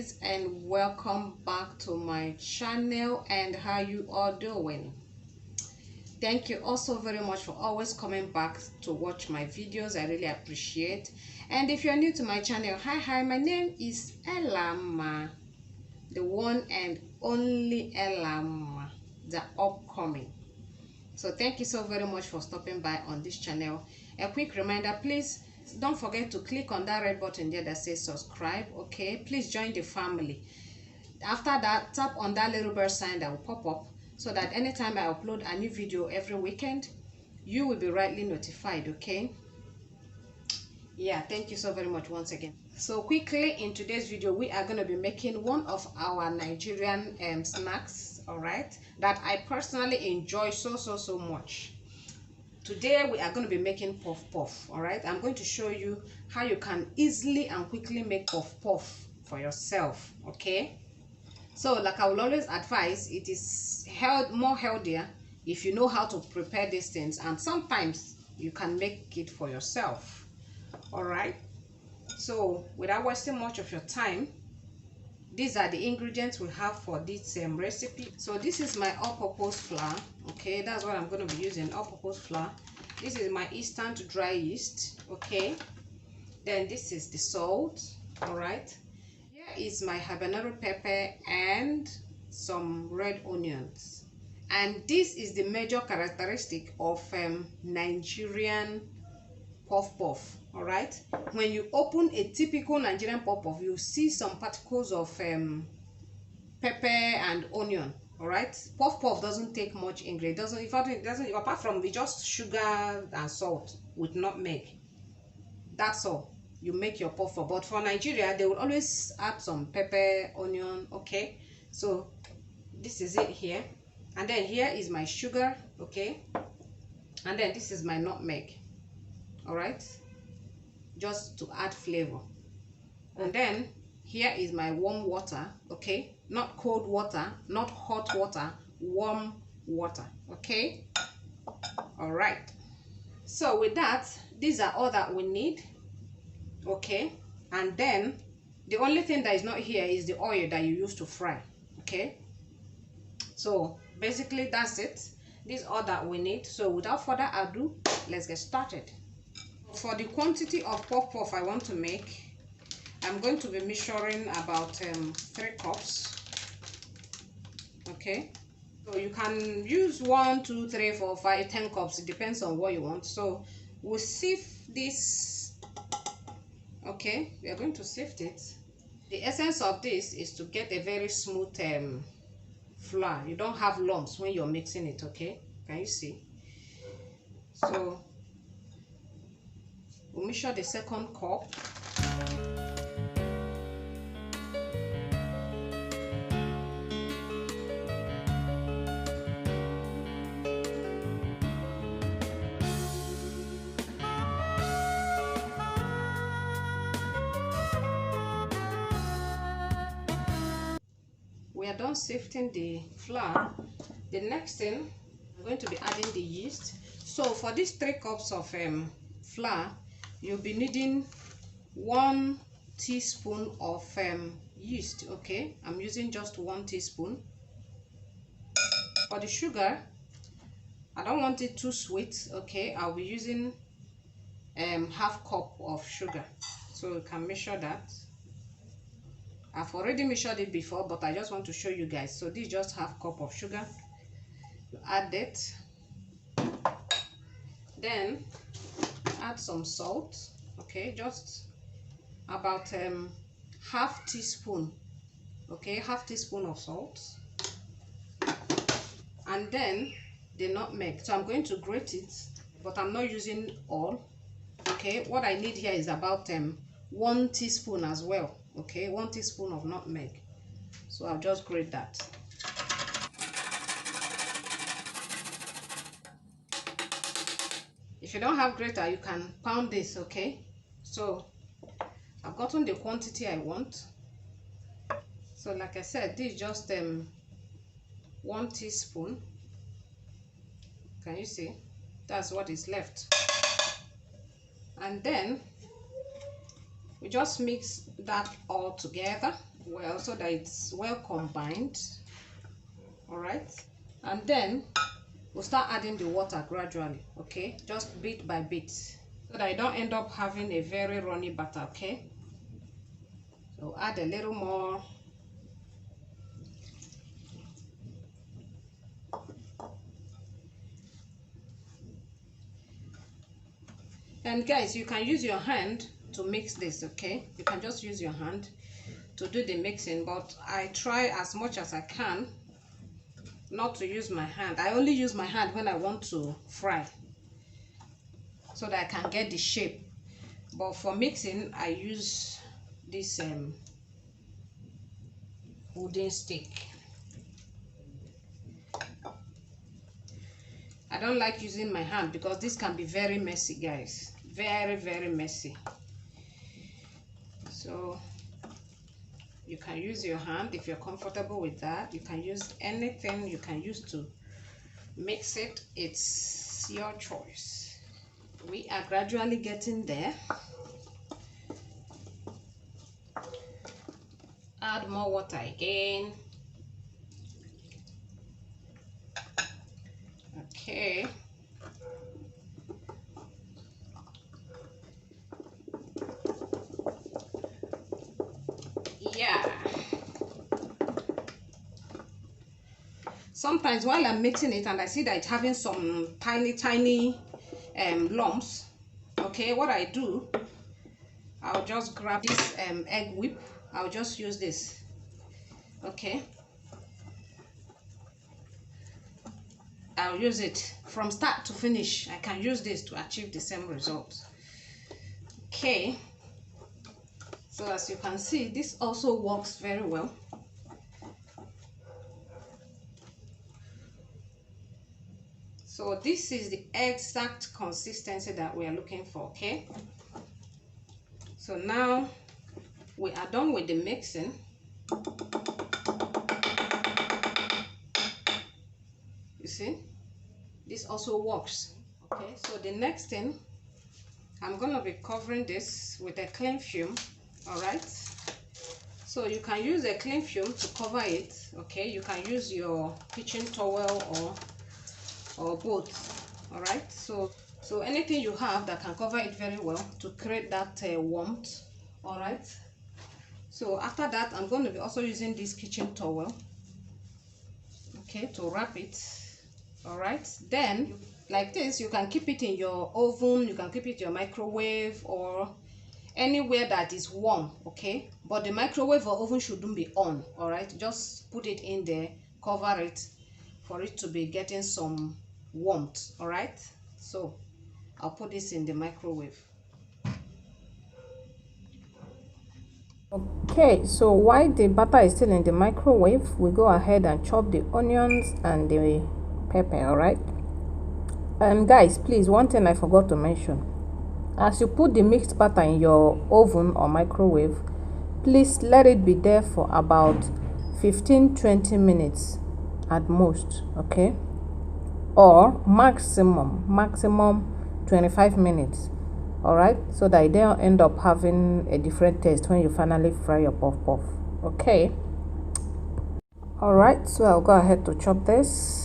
lovelies, and welcome back to my channel. And how you all doing? Thank you also very much for always coming back to watch my videos. I really appreciate. And if you're new to my channel, hi, my name is Ellanma, the one and only Ellanma, the upcoming. So thank you so very much for stopping by on this channel. A quick reminder, please don't forget to click on that red button there that says subscribe. Okay, please join the family. After that, tap on that little bird sign that will pop up so that anytime I upload a new video every weekend, you will be rightly notified. Okay, yeah, thank you so very much once again. So quickly, in today's video we are going to be making one of our Nigerian snacks, all right, that I personally enjoy so much. Today we are going to be making puff puff. All right, I'm going to show you how you can easily and quickly make puff puff for yourself. Okay, so like I will always advise, it is more healthier if you know how to prepare these things, and sometimes you can make it for yourself. All right, so without wasting much of your time, these are the ingredients we have for this recipe. So this is my all-purpose flour. Okay, that's what I'm going to be using, all-purpose flour. This is my instant dry yeast. Okay, then this is the salt. All right, here is my habanero pepper and some red onions. And this is the major characteristic of Nigerian puff puff. All right, when you open a typical Nigerian puff puff, you see some particles of pepper and onion. All right, puff puff doesn't take much ingredient. It doesn't apart from just sugar and salt with nutmeg. That's all you make your puff puff. But for Nigeria, they will always add some pepper, onion. Okay, so this is it here, and then here is my sugar. Okay, and then this is my nutmeg. All right, just to add flavor. And then here is my warm water. Okay, not cold water, not hot water, warm water. Okay, all right, so with that, these are all that we need. Okay, and then the only thing that is not here is the oil that you use to fry. Okay, so basically that's it. This is all that we need. So without further ado, let's get started. For the quantity of puff puff I want to make, I'm going to be measuring about 3 cups. Okay, so you can use 1, 2, 3, 4, 5, 10 cups. It depends on what you want. So we'll sift this. Okay, we are going to sift it. The essence of this is to get a very smooth flour. You don't have lumps when you're mixing it. Okay, can you see? So we'll measure the second cup. We are done sifting the flour. The next thing, I'm going to be adding the yeast. So for these 3 cups of flour, you'll be needing 1 teaspoon of yeast. Okay, I'm using just 1 teaspoon. For the sugar, I don't want it too sweet. Okay, I'll be using half cup of sugar, so you can measure that. I've already measured it before, but I just want to show you guys. So this is just half cup of sugar. You add it, then add some salt. Okay, just about half teaspoon. Okay, half teaspoon of salt, and then the nutmeg. So I'm going to grate it, but I'm not using all. Okay, what I need here is about 1 teaspoon as well. Okay, 1 teaspoon of nutmeg. So I'll just grate that. If you don't have grater, you can pound this. Okay, so I've gotten the quantity I want. So like I said, this is just 1 teaspoon. Can you see? That's what is left. And then we just mix that all together. well so that it's well combined. All right, and then we'll start adding the water gradually, okay, just bit by bit, so that I don't end up having a very runny batter. Okay, so add a little more. And guys, you can use your hand to mix this, okay? You can just use your hand to do the mixing, but I try as much as I can not to use my hand. I only use my hand when I want to fry, so that I can get the shape. But for mixing, I use this wooden stick. I don't like using my hand because this can be very messy, guys. Very messy. So you can use your hand if you're comfortable with that. You can use anything you can use to mix it. It's your choice. We are gradually getting there. Add more water again. Okay. Yeah. Sometimes while I'm mixing it and I see that it's having some tiny lumps, okay, what I do, I'll just grab this egg whip. I'll just use this, okay. I'll use it from start to finish. I can use this to achieve the same results. Okay, so as you can see, this also works very well. So this is the exact consistency that we are looking for, okay? So now we are done with the mixing. You see, this also works. Okay, so the next thing, I'm gonna be covering this with a cling film. All right, so you can use a cling film to cover it. Okay, you can use your kitchen towel or both. All right, so anything you have that can cover it very well to create that warmth. All right, so after that, I'm going to be also using this kitchen towel, okay, to wrap it. All right, then like this, you can keep it in your oven, you can keep it in your microwave or anywhere that is warm, okay, but the microwave or oven shouldn't be on. All right, just put it in there, cover it for it to be getting some warmth. All right, so I'll put this in the microwave. Okay, so while the butter is still in the microwave, we go ahead and chop the onions and the pepper. All right, guys, please, one thing I forgot to mention: as you put the mixed batter in your oven or microwave, please let it be there for about 15-20 minutes at most, okay, or maximum 25 minutes. All right, so that you don't end up having a different taste when you finally fry your puff puff. Okay, all right, so I'll go ahead to chop this.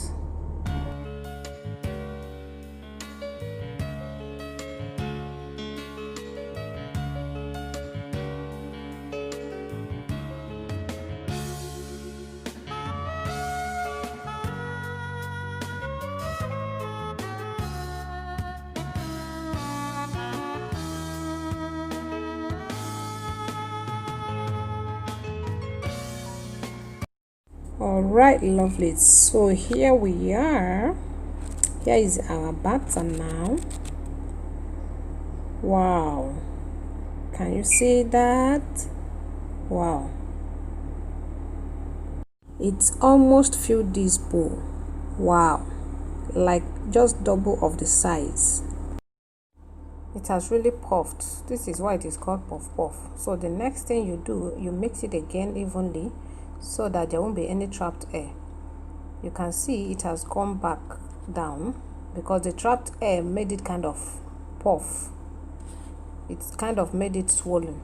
All right, lovely, so here we are. Here is our batter now. Wow, can you see that? Wow, it's almost filled this bowl. Wow, like just double of the size. It has really puffed. This is why it is called puff puff. So the next thing you do, you mix it again evenly so that there won't be any trapped air. You can see it has gone back down because the trapped air made it kind of puff. It's kind of made it swollen.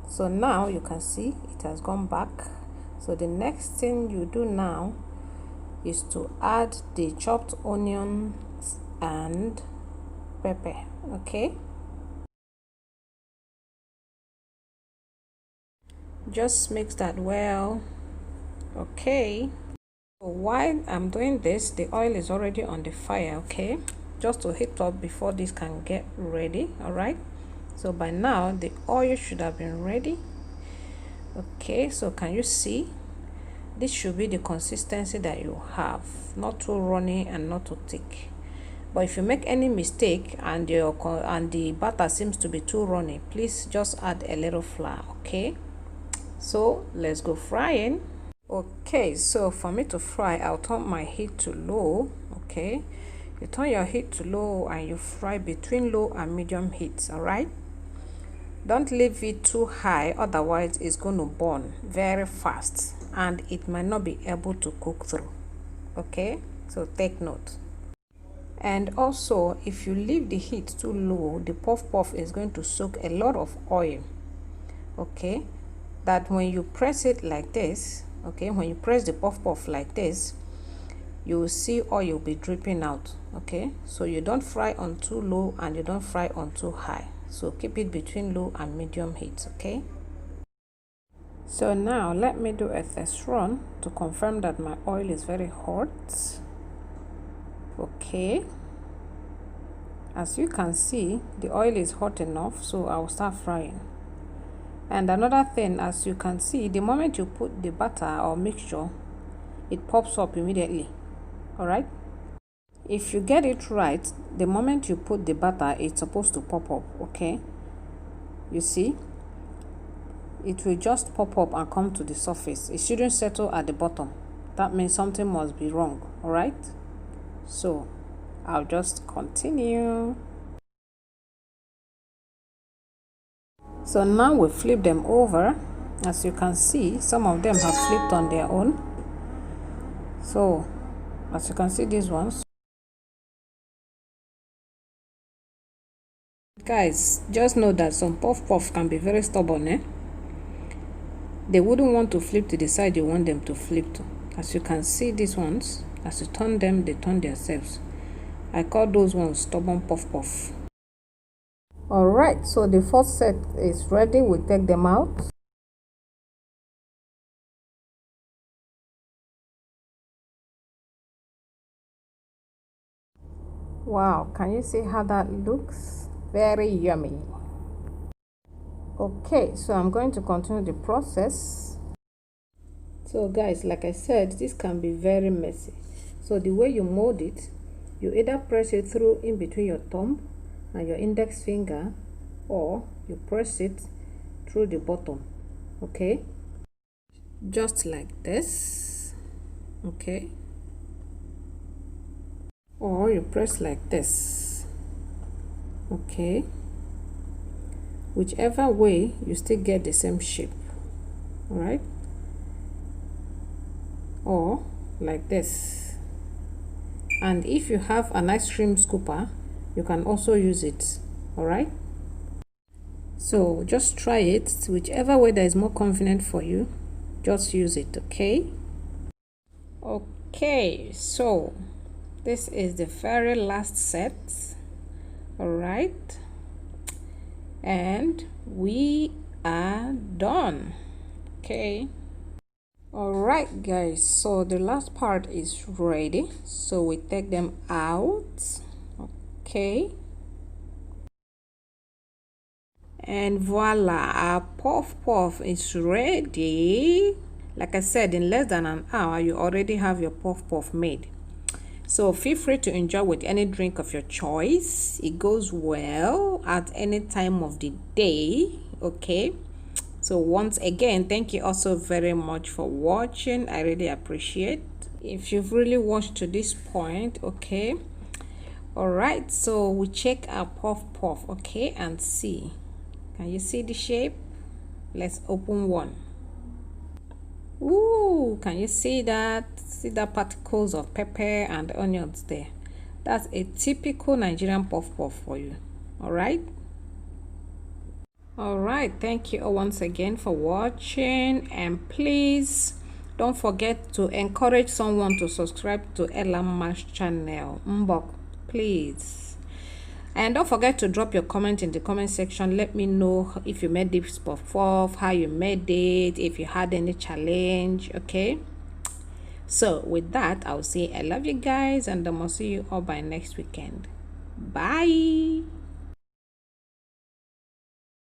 So now you can see it has gone back. So the next thing you do now is to add the chopped onions and pepper. Okay, just mix that well. Okay, so while I'm doing this, the oil is already on the fire. Okay, just to heat up before this can get ready. All right, so by now the oil should have been ready. Okay, so can you see? This should be the consistency that you have, not too runny and not too thick. But if you make any mistake and the batter seems to be too runny, please just add a little flour. Okay, so let's go frying. Okay, so for me to fry, I'll turn my heat to low. Okay, you turn your heat to low and you fry between low and medium heat. All right, don't leave it too high, otherwise it's going to burn very fast and it might not be able to cook through. Okay, so take note. And also, if you leave the heat too low, the puff puff is going to soak a lot of oil. Okay, that when you press it like this, okay, when you press the puff puff like this, you will see oil be dripping out. Okay, so you don't fry on too low and you don't fry on too high, so keep it between low and medium heat. Okay, so now let me do a test run to confirm that my oil is very hot. Okay, as you can see, the oil is hot enough, so I'll start frying. And another thing, as you can see, the moment you put the batter or mixture, it pops up immediately. All right, if you get it right, the moment you put the batter, it's supposed to pop up. Okay, you see, it will just pop up and come to the surface. It shouldn't settle at the bottom. That means something must be wrong. All right, so I'll just continue. So now we flip them over. As you can see, some of them have flipped on their own. So as you can see, these ones, guys, just know that some puff puff can be very stubborn. They wouldn't want to flip to the side you want them to flip to. As you can see, these ones, as you turn them, they turn themselves. I call those ones stubborn puff puff. All right, so the first set is ready. We take them out. Wow, can you see how that looks? Very yummy. Okay, so I'm going to continue the process. So guys, like I said, this can be very messy. So the way you mold it, you either press it through in between your thumb and your index finger, or you press it through the bottom. Okay, just like this. Okay, or you press like this. Okay, whichever way, you still get the same shape. All right, or like this. And if you have an ice cream scooper, you can also use it. All right, so just try it, whichever way that is more convenient for you, just use it. Okay, so this is the very last set. All right, and we are done. Okay, all right guys, so the last part is ready, so we take them out. Okay, and voila, our puff puff is ready. Like I said, in less than an hour you already have your puff puff made. So feel free to enjoy with any drink of your choice. It goes well at any time of the day. Okay, so once again, thank you also very much for watching. I really appreciate if you've really watched to this point. Okay, all right, so we check our puff puff. Okay, and see, can you see the shape? Let's open one. Ooh, can you see that? See that particles of pepper and onions there? That's a typical Nigerian puff puff for you. All right, All right, thank you all once again for watching, and please don't forget to encourage someone to subscribe to Ellanma's channel. Mbok, please. And don't forget to drop your comment in the comment section. Let me know if you made this puff puff, how you made it, if you had any challenge. Okay, so with that, I'll say I love you guys, and I will see you all by next weekend. Bye.